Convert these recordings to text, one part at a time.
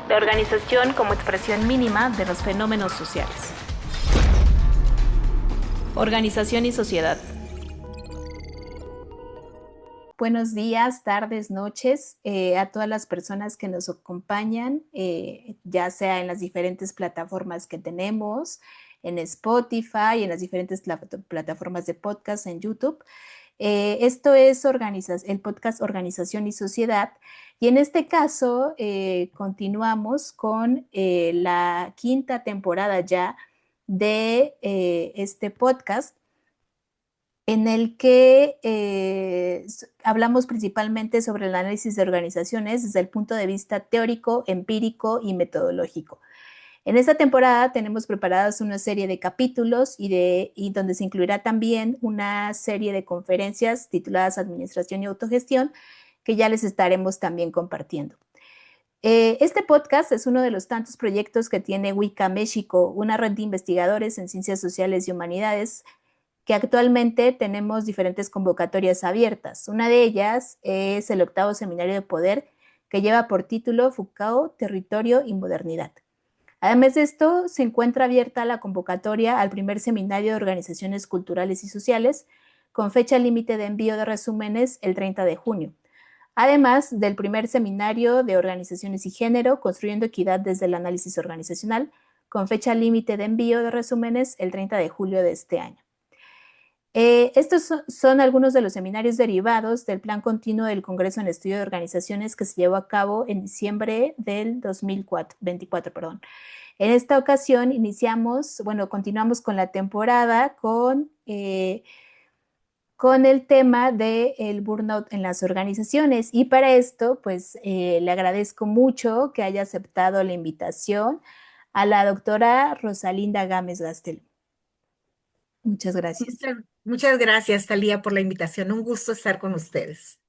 La organización como expresión mínima de los fenómenos sociales. Organización y sociedad. Buenos días, tardes, noches a todas las personas que nos acompañan, ya sea en las diferentes plataformas que tenemos, en Spotify, en las diferentes plataformas de podcast, en YouTube. Esto es el podcast Organización y Sociedad. Y en este caso continuamos con la quinta temporada ya de este podcast, en el que hablamos principalmente sobre el análisis de organizaciones desde el punto de vista teórico, empírico y metodológico. En esta temporada tenemos preparadas una serie de capítulos y donde se incluirá también una serie de conferencias tituladas Administración y Autogestión, que ya les estaremos también compartiendo. Este podcast es uno de los tantos proyectos que tiene Wicca México, una red de investigadores en ciencias sociales y humanidades, que actualmente tenemos diferentes convocatorias abiertas. Una de ellas es el 8º Seminario de Poder, que lleva por título Foucault, Territorio y Modernidad. Además de esto, se encuentra abierta la convocatoria al primer Seminario de Organizaciones Culturales y Sociales, con fecha límite de envío de resúmenes el 30 de junio. Además del primer Seminario de Organizaciones y Género, Construyendo Equidad desde el Análisis Organizacional, con fecha límite de envío de resúmenes el 30 de julio de este año. Estos son algunos de los seminarios derivados del Plan Continuo del Congreso en Estudio de Organizaciones que se llevó a cabo en diciembre del 2024. En esta ocasión continuamos con la temporada con el tema del burnout en las organizaciones, y para esto pues le agradezco mucho que haya aceptado la invitación a la doctora Rosalinda Gámez Gastelum. Muchas gracias. Muchas gracias, Thalía, por la invitación. Un gusto estar con ustedes.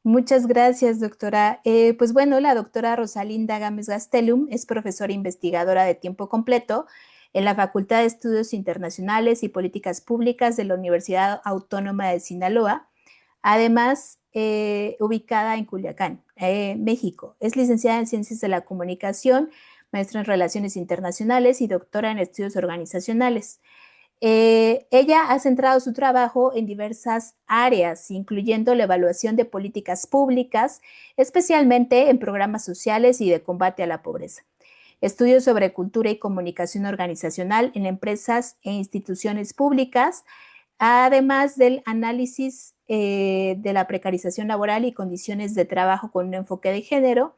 Muchas gracias, doctora. La doctora Rosalinda Gámez Gastelum es profesora investigadora de tiempo completo en la Facultad de Estudios Internacionales y Políticas Públicas de la Universidad Autónoma de Sinaloa, además ubicada en Culiacán, México. Es licenciada en Ciencias de la Comunicación, maestra en Relaciones Internacionales y doctora en Estudios Organizacionales. Ella ha centrado su trabajo en diversas áreas, incluyendo la evaluación de políticas públicas, especialmente en programas sociales y de combate a la pobreza. Estudios sobre cultura y comunicación organizacional en empresas e instituciones públicas, además del análisis de la precarización laboral y condiciones de trabajo con un enfoque de género,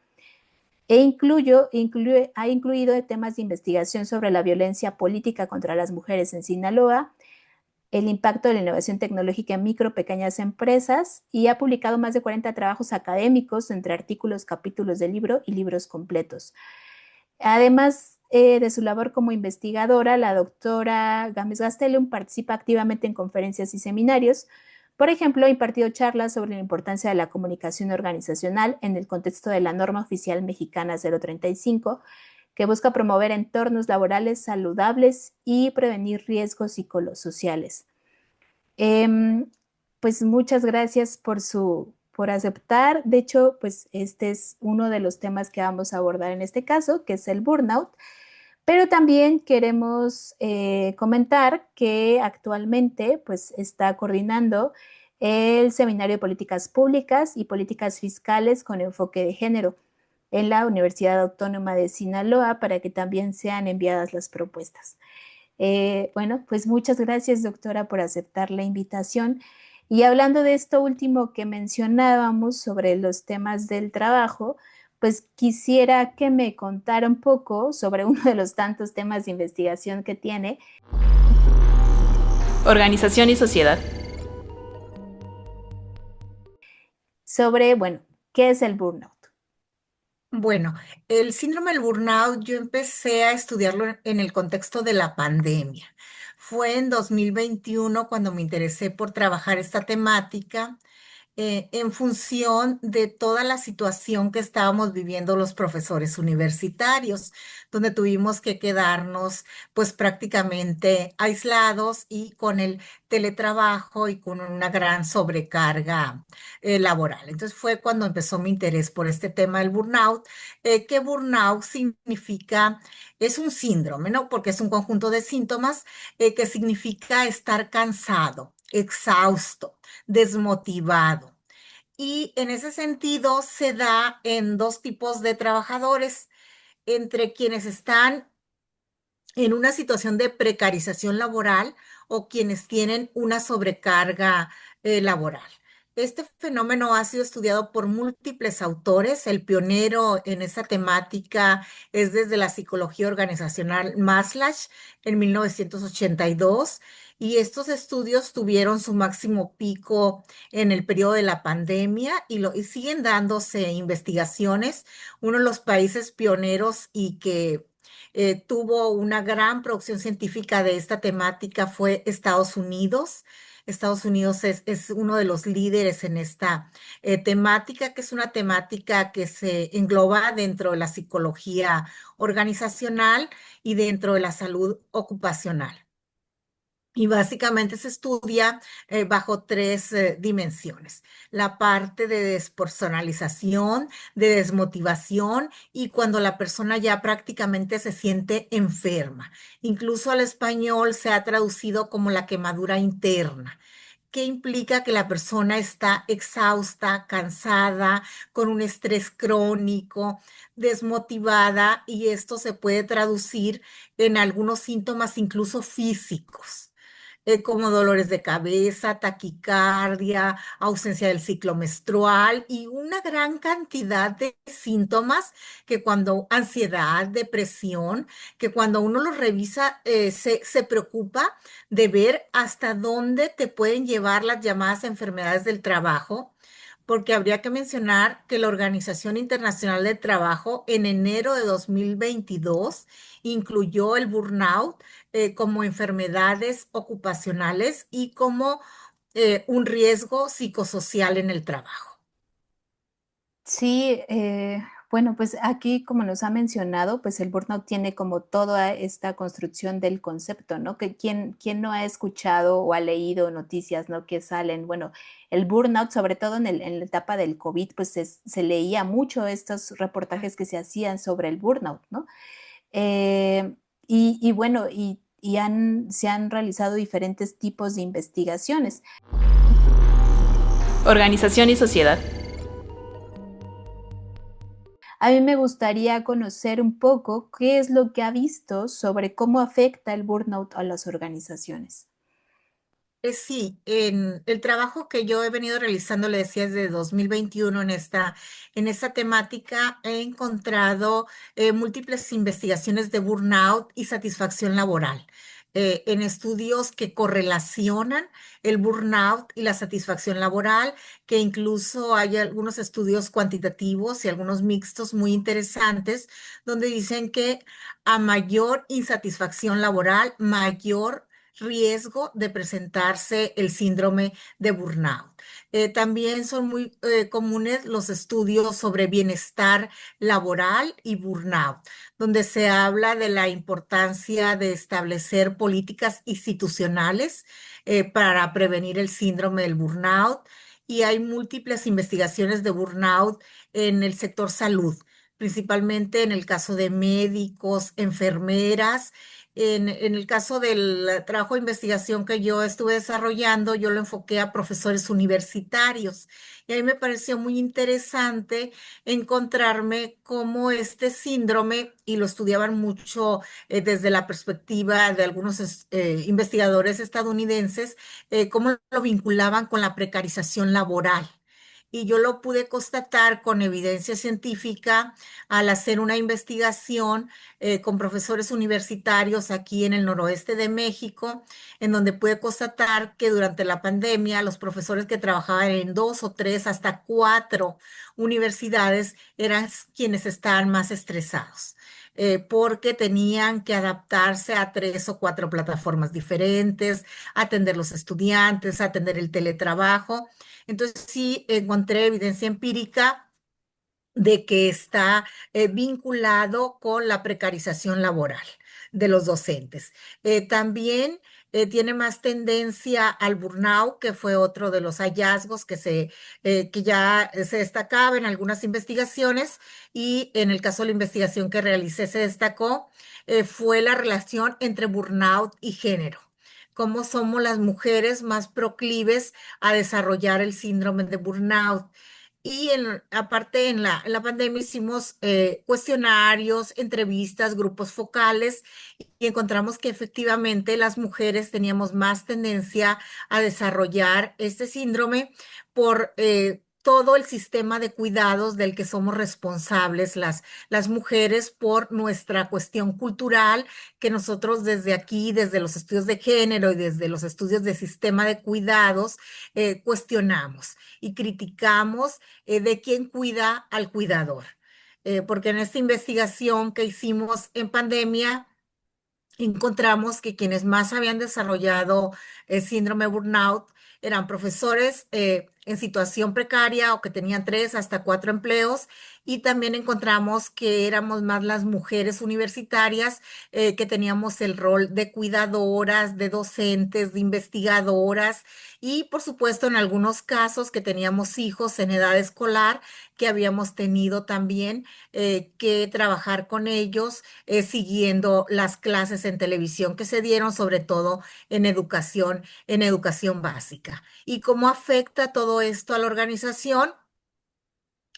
ha incluido temas de investigación sobre la violencia política contra las mujeres en Sinaloa, el impacto de la innovación tecnológica en micro, pequeñas empresas, y ha publicado más de 40 trabajos académicos entre artículos, capítulos de libro y libros completos. Además de su labor como investigadora, la doctora Gámez Gastelum participa activamente en conferencias y seminarios. Por ejemplo, ha impartido charlas sobre la importancia de la comunicación organizacional en el contexto de la norma oficial mexicana 035, que busca promover entornos laborales saludables y prevenir riesgos psicosociales. Pues muchas gracias por aceptar. De hecho, pues este es uno de los temas que vamos a abordar en este caso, que es el burnout. Pero también queremos comentar que actualmente pues, está coordinando el Seminario de Políticas Públicas y Políticas Fiscales con enfoque de género en la Universidad Autónoma de Sinaloa, para que también sean enviadas las propuestas. Pues muchas gracias, doctora, por aceptar la invitación. Y hablando de esto último que mencionábamos sobre los temas del trabajo, pues quisiera que me contara un poco sobre uno de los tantos temas de investigación que tiene. Organización y sociedad. Sobre, ¿qué es el burnout? Bueno, el síndrome del burnout yo empecé a estudiarlo en el contexto de la pandemia. Fue en 2021 cuando me interesé por trabajar esta temática en función de toda la situación que estábamos viviendo los profesores universitarios, donde tuvimos que quedarnos pues prácticamente aislados y con el teletrabajo y con una gran sobrecarga laboral. Entonces fue cuando empezó mi interés por este tema del burnout, que burnout significa, es un síndrome, ¿no? Porque es un conjunto de síntomas que significa estar cansado, exhausto, desmotivado. Y en ese sentido se da en dos tipos de trabajadores, entre quienes están en una situación de precarización laboral o quienes tienen una sobrecarga laboral. Este fenómeno ha sido estudiado por múltiples autores. El pionero en esa temática es desde la psicología organizacional Maslow en 1982 y estos estudios tuvieron su máximo pico en el periodo de la pandemia y siguen dándose investigaciones. Uno de los países pioneros y que tuvo una gran producción científica de esta temática fue Estados Unidos. Estados Unidos es uno de los líderes en esta temática, que es una temática que se engloba dentro de la psicología organizacional y dentro de la salud ocupacional. Y básicamente se estudia bajo tres dimensiones. La parte de despersonalización, de desmotivación y cuando la persona ya prácticamente se siente enferma. Incluso al español se ha traducido como la quemadura interna, que implica que la persona está exhausta, cansada, con un estrés crónico, desmotivada y esto se puede traducir en algunos síntomas incluso físicos como dolores de cabeza, taquicardia, ausencia del ciclo menstrual y una gran cantidad de síntomas que cuando ansiedad, depresión, que cuando uno los revisa se preocupa de ver hasta dónde te pueden llevar las llamadas enfermedades del trabajo. Porque habría que mencionar que la Organización Internacional del Trabajo en enero de 2022 incluyó el burnout como enfermedades ocupacionales y como un riesgo psicosocial en el trabajo. Sí, bueno, pues aquí, como nos ha mencionado, pues el burnout tiene como toda esta construcción del concepto, ¿no? Que quién no ha escuchado o ha leído noticias, ¿no? Que salen, bueno, el burnout, sobre todo en la etapa del COVID, pues se leía mucho estos reportajes que se hacían sobre el burnout, ¿no? Eh, y bueno, se han realizado diferentes tipos de investigaciones. Organización y sociedad. A mí me gustaría conocer un poco qué es lo que ha visto sobre cómo afecta el burnout a las organizaciones. Sí, en el trabajo que yo he venido realizando, le decía, desde 2021 en esta temática, he encontrado múltiples investigaciones de burnout y satisfacción laboral, en estudios que correlacionan el burnout y la satisfacción laboral, que incluso hay algunos estudios cuantitativos y algunos mixtos muy interesantes, donde dicen que a mayor insatisfacción laboral, mayor riesgo de presentarse el síndrome de burnout. También son muy comunes los estudios sobre bienestar laboral y burnout, donde se habla de la importancia de establecer políticas institucionales para prevenir el síndrome del burnout. Y hay múltiples investigaciones de burnout en el sector salud, principalmente en el caso de médicos, enfermeras. En el caso del trabajo de investigación que yo estuve desarrollando, yo lo enfoqué a profesores universitarios y a mí me pareció muy interesante encontrarme cómo este síndrome, y lo estudiaban mucho desde la perspectiva de algunos investigadores estadounidenses, cómo lo vinculaban con la precarización laboral. Y yo lo pude constatar con evidencia científica al hacer una investigación con profesores universitarios aquí en el noroeste de México, en donde pude constatar que durante la pandemia los profesores que trabajaban en dos o tres hasta cuatro universidades eran quienes estaban más estresados. Porque tenían que adaptarse a 3 o 4 plataformas diferentes, atender los estudiantes, atender el teletrabajo. Entonces sí encontré evidencia empírica de que está vinculado con la precarización laboral de los docentes. También tiene más tendencia al burnout, que fue otro de los hallazgos que ya se destacaba en algunas investigaciones, y en el caso de la investigación que realicé se destacó, fue la relación entre burnout y género. Cómo somos las mujeres más proclives a desarrollar el síndrome de burnout. Y aparte en la pandemia hicimos cuestionarios, entrevistas, grupos focales, y encontramos que efectivamente las mujeres teníamos más tendencia a desarrollar este síndrome por todo el sistema de cuidados del que somos responsables las mujeres, por nuestra cuestión cultural, que nosotros desde aquí, desde los estudios de género y desde los estudios de sistema de cuidados, cuestionamos y criticamos de quién cuida al cuidador. Porque en esta investigación que hicimos en pandemia, encontramos que quienes más habían desarrollado el síndrome burnout eran profesores en situación precaria o que tenían 3 hasta 4 empleos, y también encontramos que éramos más las mujeres universitarias que teníamos el rol de cuidadoras, de docentes, de investigadoras, y por supuesto en algunos casos que teníamos hijos en edad escolar, que habíamos tenido también que trabajar con ellos siguiendo las clases en televisión que se dieron, sobre todo en educación básica. ¿Y cómo afecta todo esto a la organización?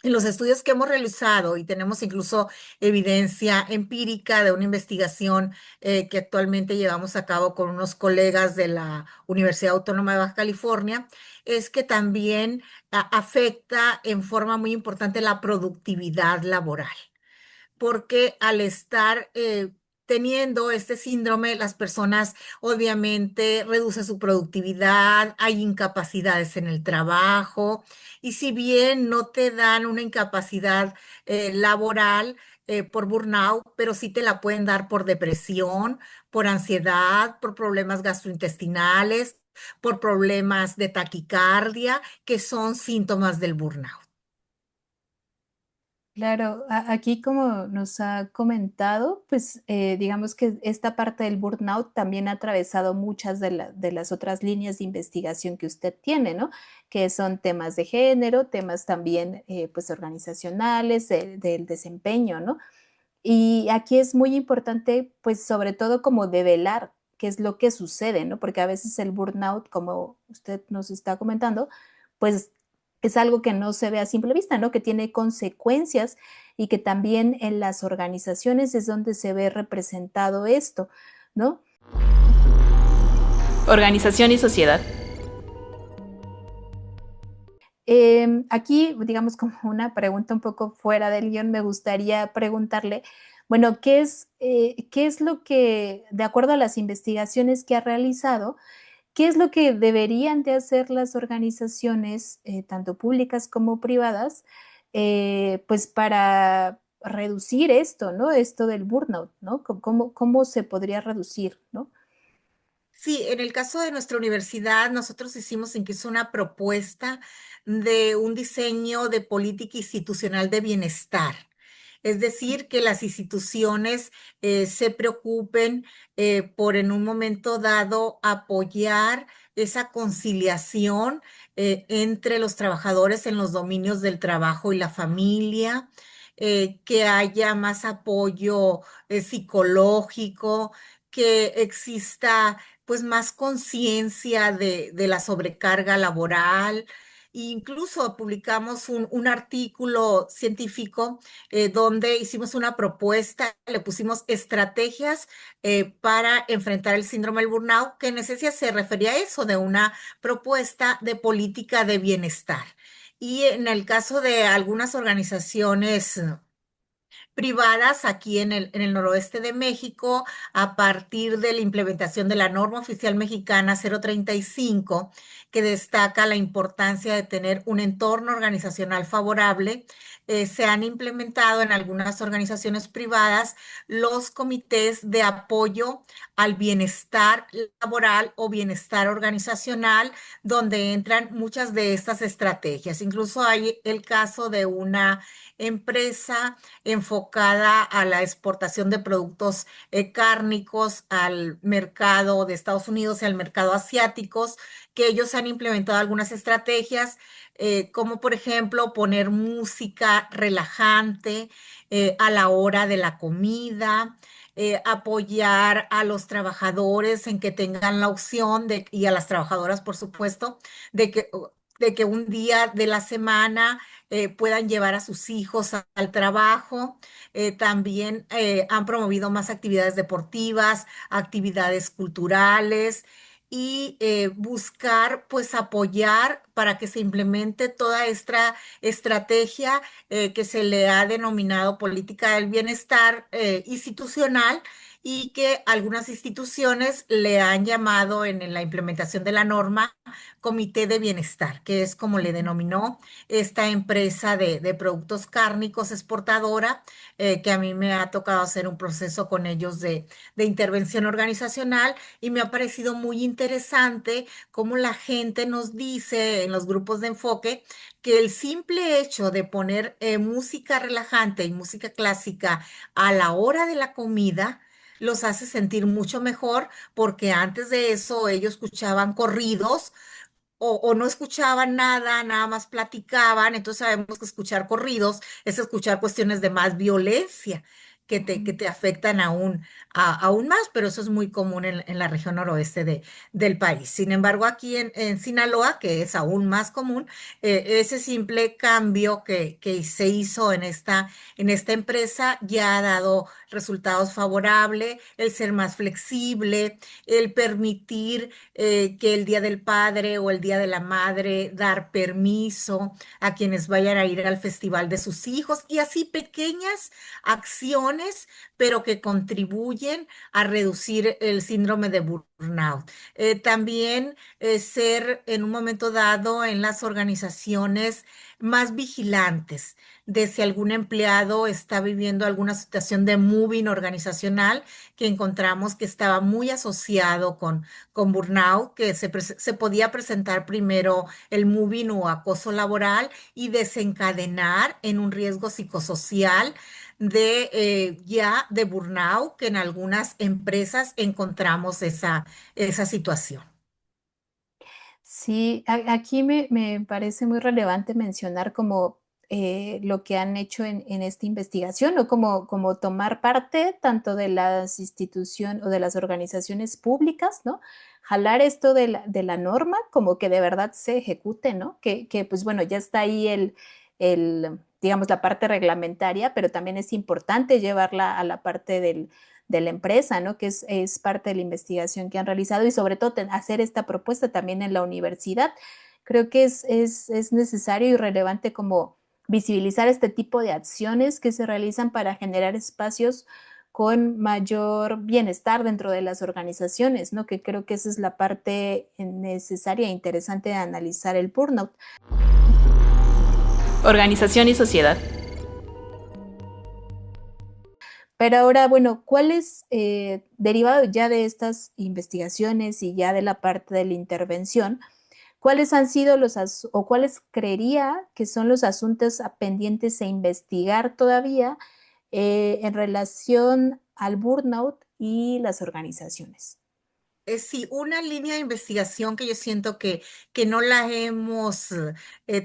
En los estudios que hemos realizado, y tenemos incluso evidencia empírica de una investigación que actualmente llevamos a cabo con unos colegas de la Universidad Autónoma de Baja California, es que también afecta en forma muy importante la productividad laboral, porque al estar teniendo este síndrome, las personas obviamente reducen su productividad, hay incapacidades en el trabajo, y si bien no te dan una incapacidad laboral por burnout, pero sí te la pueden dar por depresión, por ansiedad, por problemas gastrointestinales, por problemas de taquicardia, que son síntomas del burnout. Claro, aquí como nos ha comentado, pues digamos que esta parte del burnout también ha atravesado muchas de las otras líneas de investigación que usted tiene, ¿no? Que son temas de género, temas también pues organizacionales, del desempeño, ¿no? Y aquí es muy importante, pues sobre todo como develar qué es lo que sucede, ¿no? Porque a veces el burnout, como usted nos está comentando, pues es algo que no se ve a simple vista, ¿no? Que tiene consecuencias y que también en las organizaciones es donde se ve representado esto, ¿no? Organización y sociedad. Aquí, digamos, como una pregunta un poco fuera del guión, me gustaría preguntarle, bueno, qué es lo que, de acuerdo a las investigaciones que ha realizado, qué es lo que deberían de hacer las organizaciones, tanto públicas como privadas, pues para reducir esto, ¿no? Esto del burnout, ¿no? ¿Cómo se podría reducir, ¿no? Sí, en el caso de nuestra universidad, nosotros hicimos incluso una propuesta de un diseño de política institucional de bienestar. Es decir, que las instituciones se preocupen por en un momento dado apoyar esa conciliación entre los trabajadores en los dominios del trabajo y la familia, que haya más apoyo psicológico, que exista pues más conciencia de la sobrecarga laboral. Incluso publicamos un artículo científico donde hicimos una propuesta, le pusimos estrategias para enfrentar el síndrome del burnout, que en esencia se refería a eso, de una propuesta de política de bienestar. Y en el caso de algunas organizaciones privadas aquí en el noroeste de México a partir de la implementación de la norma oficial mexicana 035, que destaca la importancia de tener un entorno organizacional favorable. Se han implementado en algunas organizaciones privadas los comités de apoyo al bienestar laboral o bienestar organizacional, donde entran muchas de estas estrategias. Incluso hay el caso de una empresa enfocada a la exportación de productos cárnicos al mercado de Estados Unidos y al mercado asiáticos, que ellos han implementado algunas estrategias, como por ejemplo poner música relajante a la hora de la comida. Apoyar a los trabajadores en que tengan la opción de, y a las trabajadoras, por supuesto, de que un día de la semana puedan llevar a sus hijos al trabajo. También han promovido más actividades deportivas, actividades culturales y buscar, pues, apoyar para que se implemente toda esta estrategia que se le ha denominado política del bienestar institucional, y que algunas instituciones le han llamado en la implementación de la norma Comité de Bienestar, que es como le Ujú. denominó esta empresa de productos cárnicos exportadora, que a mí me ha tocado hacer un proceso con ellos de intervención organizacional, y me ha parecido muy interesante cómo la gente nos dice en los grupos de enfoque que el simple hecho de poner música relajante y música clásica a la hora de la comida los hace sentir mucho mejor, porque antes de eso ellos escuchaban corridos o no escuchaban nada, nada más platicaban. Entonces sabemos que escuchar corridos es escuchar cuestiones de más violencia que te afectan aún más, pero eso es muy común en la región noroeste del país. Sin embargo, aquí en Sinaloa, que es aún más común, ese simple cambio que se hizo en esta empresa ya ha dado resultados favorables, el ser más flexible, el permitir que el Día del Padre o el Día de la Madre, dar permiso a quienes vayan a ir al festival de sus hijos, y así pequeñas acciones, pero que contribuyen a reducir el síndrome de burnout. También ser en un momento dado en las organizaciones más vigilantes de si algún empleado está viviendo alguna situación de moving organizacional, que encontramos que estaba muy asociado con burnout, que se podía presentar primero el moving o acoso laboral y desencadenar en un riesgo psicosocial de burnout, que en algunas empresas encontramos esa situación. Sí, aquí me parece muy relevante mencionar como lo que han hecho en esta investigación, o como tomar parte tanto de las instituciones o de las organizaciones públicas, ¿no? Jalar esto de la norma, como que de verdad se ejecute, ¿no? Que pues bueno, ya está ahí digamos, la parte reglamentaria, pero también es importante llevarla a la parte de la empresa, ¿no? Que es parte de la investigación que han realizado, y sobre todo hacer esta propuesta también en la universidad. Creo que es necesario y relevante como visibilizar este tipo de acciones que se realizan para generar espacios con mayor bienestar dentro de las organizaciones, ¿no? Que creo que esa es la parte necesaria e interesante de analizar el burnout. Organización y sociedad. Pero ahora, bueno, ¿cuáles, derivado ya de estas investigaciones y ya de la parte de la intervención, cuáles han sido o cuáles creería que son los asuntos pendientes a investigar todavía en relación al burnout y las organizaciones? Sí, una línea de investigación que yo siento que no la hemos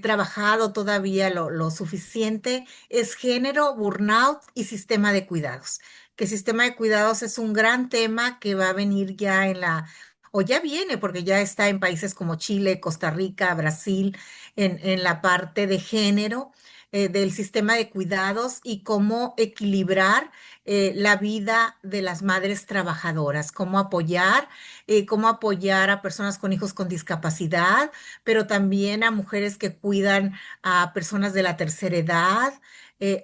trabajado todavía lo suficiente es género, burnout y sistema de cuidados. Que sistema de cuidados es un gran tema que va a venir ya o ya viene, porque ya está en países como Chile, Costa Rica, Brasil, en la parte de género. del sistema de cuidados y cómo equilibrar la vida de las madres trabajadoras, cómo apoyar a personas con hijos con discapacidad, pero también a mujeres que cuidan a personas de la tercera edad,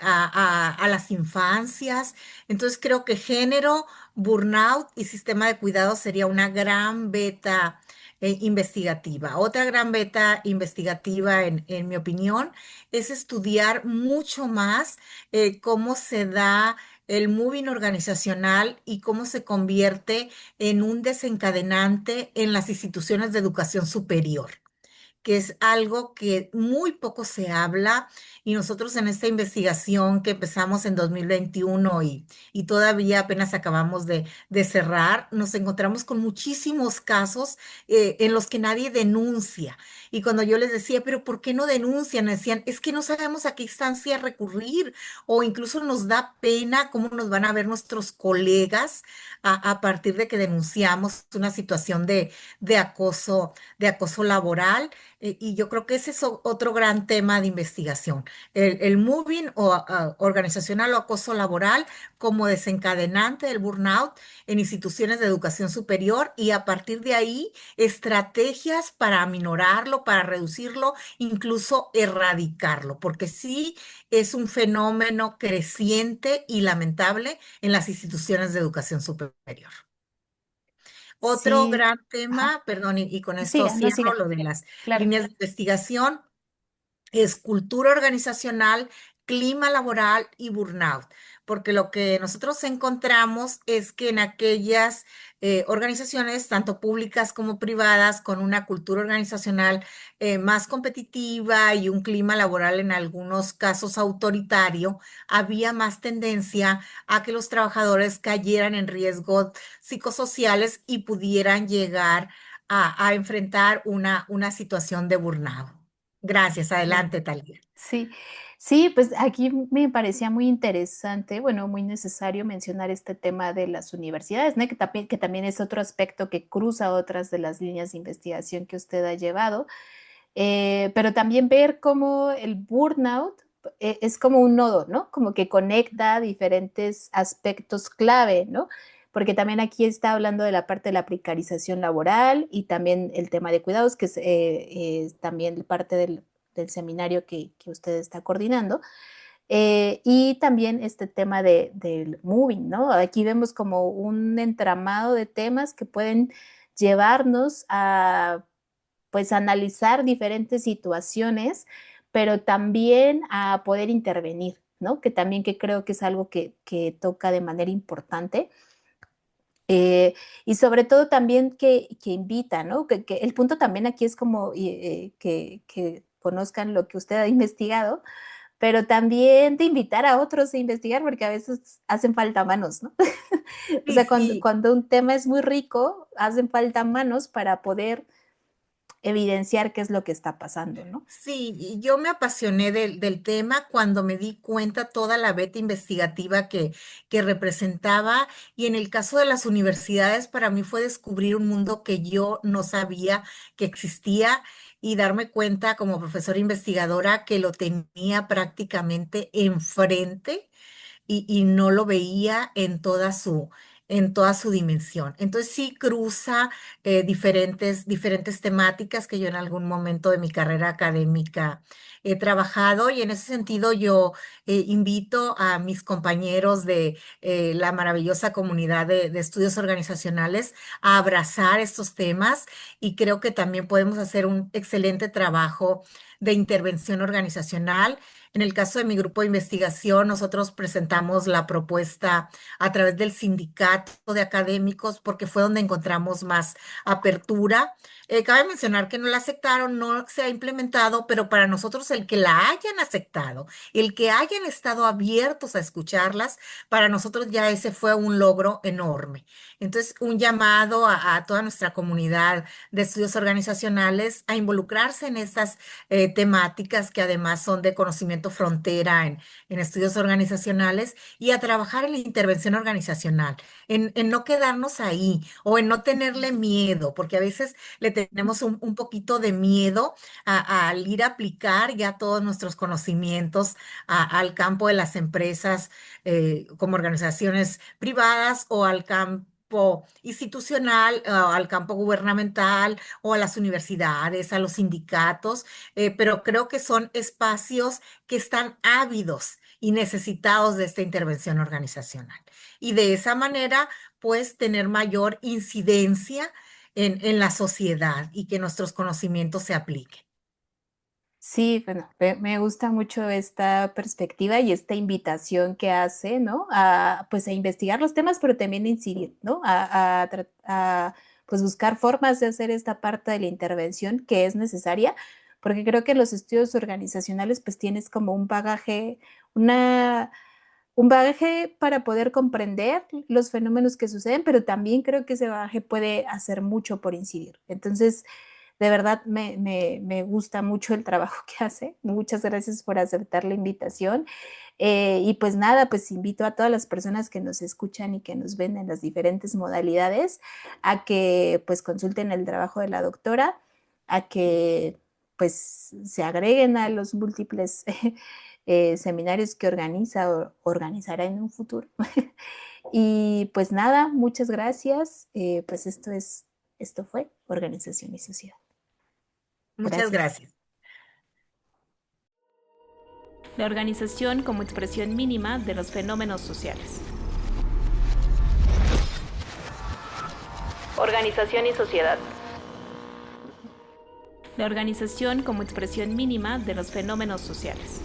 a las infancias. Entonces creo que género, burnout y sistema de cuidados sería una gran beta investigativa. Otra gran beta investigativa, en mi opinión, es estudiar mucho más cómo se da el moving organizacional y cómo se convierte en un desencadenante en las instituciones de educación superior, que es algo que muy poco se habla, y nosotros en esta investigación que empezamos en 2021 y todavía apenas acabamos de cerrar, nos encontramos con muchísimos casos en los que nadie denuncia. Y cuando yo les decía, pero ¿por qué no denuncian? Me decían, es que no sabemos a qué instancia recurrir, o incluso nos da pena cómo nos van a ver nuestros colegas a partir de que denunciamos una situación de acoso laboral. Y yo creo que ese es otro gran tema de investigación, el moving organizacional o acoso laboral como desencadenante del burnout en instituciones de educación superior, y a partir de ahí estrategias para aminorarlo, para reducirlo, incluso erradicarlo, porque sí es un fenómeno creciente y lamentable en las instituciones de educación superior. Otro Sí, gran ajá, tema, perdón, y con esto siga, no cierro siga, lo de las claro. líneas de investigación, es cultura organizacional, clima laboral y burnout, porque lo que nosotros encontramos es que en aquellas organizaciones, tanto públicas como privadas, con una cultura organizacional más competitiva y un clima laboral en algunos casos autoritario, había más tendencia a que los trabajadores cayeran en riesgos psicosociales y pudieran llegar a enfrentar una situación de burnout. Gracias, Claro. adelante, Talía. Sí, sí, pues aquí me parecía muy interesante, bueno, muy necesario mencionar este tema de las universidades, ¿no? Que también es otro aspecto que cruza otras de las líneas de investigación que usted ha llevado. Pero también ver cómo el burnout es como un nodo, ¿no? Como que conecta diferentes aspectos clave, ¿no? Porque también aquí está hablando de la parte de la precarización laboral y también el tema de cuidados, que es también parte del seminario que usted está coordinando. Y también este tema del moving, ¿no? Aquí vemos como un entramado de temas que pueden llevarnos a pues analizar diferentes situaciones, pero también a poder intervenir, ¿no? Que también que creo que es algo que toca de manera importante. Y sobre todo también que invita, ¿no? Que el punto también aquí es como que conozcan lo que usted ha investigado, pero también de invitar a otros a investigar, porque a veces hacen falta manos, ¿no? O Sí, sea, cuando, sí, cuando un tema es muy rico, hacen falta manos para poder evidenciar qué es lo que está pasando, ¿no? sí, y yo me apasioné del tema cuando me di cuenta toda la beta investigativa que representaba, y en el caso de las universidades para mí fue descubrir un mundo que yo no sabía que existía, y darme cuenta como profesora investigadora que lo tenía prácticamente enfrente y no lo veía en toda su dimensión. Entonces sí cruza diferentes temáticas que yo en algún momento de mi carrera académica he trabajado, y en ese sentido yo invito a mis compañeros de la maravillosa comunidad de estudios organizacionales a abrazar estos temas, y creo que también podemos hacer un excelente trabajo de intervención organizacional. En el caso de mi grupo de investigación, nosotros presentamos la propuesta a través del sindicato de académicos porque fue donde encontramos más apertura. Cabe mencionar que no la aceptaron, no se ha implementado, pero para nosotros el que la hayan aceptado, el que hayan estado abiertos a escucharlas, para nosotros ya ese fue un logro enorme. Entonces, un llamado a toda nuestra comunidad de estudios organizacionales a involucrarse en estas temáticas que además son de conocimiento Departamento Frontera en estudios organizacionales y a trabajar en la intervención organizacional, en no quedarnos ahí o en no tenerle miedo, porque a veces le tenemos un poquito de miedo al ir a aplicar ya todos nuestros conocimientos al campo de las empresas como organizaciones privadas o al campo institucional, al campo gubernamental o a las universidades, a los sindicatos, pero creo que son espacios que están ávidos y necesitados de esta intervención organizacional. Y de esa manera, pues, tener mayor incidencia en la sociedad y que nuestros conocimientos se apliquen. Sí, bueno, me gusta mucho esta perspectiva y esta invitación que hace, ¿no? Pues a investigar los temas, pero también a incidir, ¿no? Pues buscar formas de hacer esta parte de la intervención que es necesaria, porque creo que en los estudios organizacionales pues tienes como una, un bagaje para poder comprender los fenómenos que suceden, pero también creo que ese bagaje puede hacer mucho por incidir. Entonces, de verdad me gusta mucho el trabajo que hace. Muchas gracias por aceptar la invitación. Y pues nada, pues invito a todas las personas que nos escuchan y que nos ven en las diferentes modalidades a que pues consulten el trabajo de la doctora, a que pues se agreguen a los múltiples seminarios que organiza o organizará en un futuro. Y pues nada, muchas gracias. Pues esto fue Organización y Sociedad. Muchas Gracias. gracias. La organización como expresión mínima de los fenómenos sociales. Organización y sociedad. La organización como expresión mínima de los fenómenos sociales.